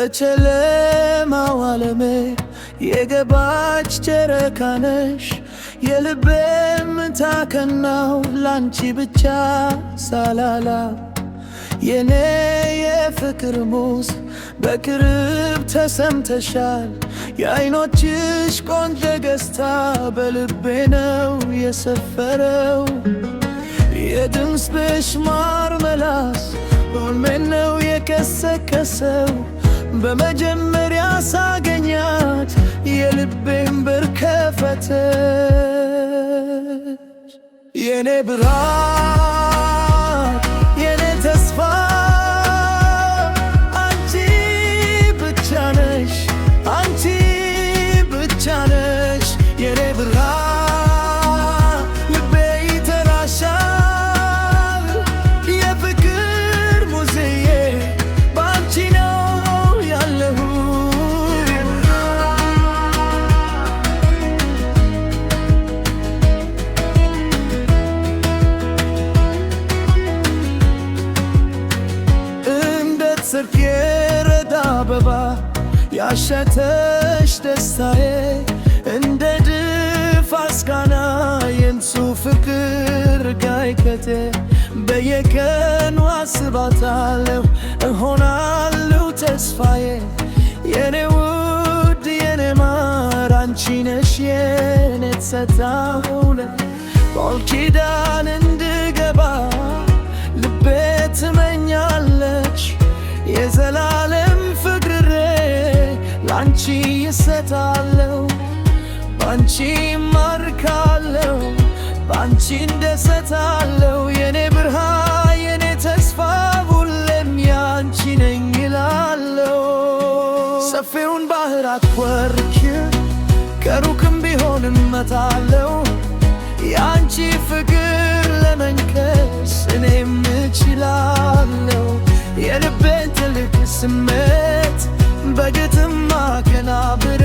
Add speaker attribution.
Speaker 1: በጨለማው ዓለሜ የገባች ጨረቃ ነሽ። የልቤ ምታከናው ላንቺ ብቻ ሳላላ የኔ የፍቅር ሙዝ በቅርብ ተሰምተሻል። የዓይኖችሽ ቆንጆ ገጽታ በልቤ ነው የሰፈረው። የድምፅሽ ማር መላስ በሕልሜ ነው የቀሰቀሰው። በመጀመሪያ ሳገኛት የልቤን በር ከፈተች። የኔ ብርሃን የኔ ተስፋ አንቺ ብቻ ነሽ፣ አንቺ ብቻ ነሽ። የኔ ብርሃን ልቤ ይተራሻል። የፍቅር ሙዚዬ ባንቺ ነው ያለሁ። እንደ ጽጌረዳ አበባ ያሸተሽ ደስታዬ፣ እንደ ፋሲካና የንሱ ፍቅር ጋይከቴ። በየቀኑ አስባታለሁ እሆናለሁ ተስፋዬ። የኔ ውድ የኔ ማር አንቺ ነሽ የኔ ተሰጣሁለ። ቃል ኪዳን እንድገባ ልቤ ትመኛለች። የዘላለም ፍቅሬ ላንቺ ይሰጣለሁ። ባንቺ ማርካለሁ፣ ባንቺ እንደሰታለሁ። የኔ ብርሃን የኔ ተስፋ ሁሌም ያንቺ ነኝ እላለሁ። ሰፊውን ባህር አትወርኪ ከሩቅም ቢሆን እመታለሁ። ያንቺ ፍቅር ለመንከስ እኔም እችላለሁ። የልቤን ጥልቅ ስሜት በግጥም አቀናብሬ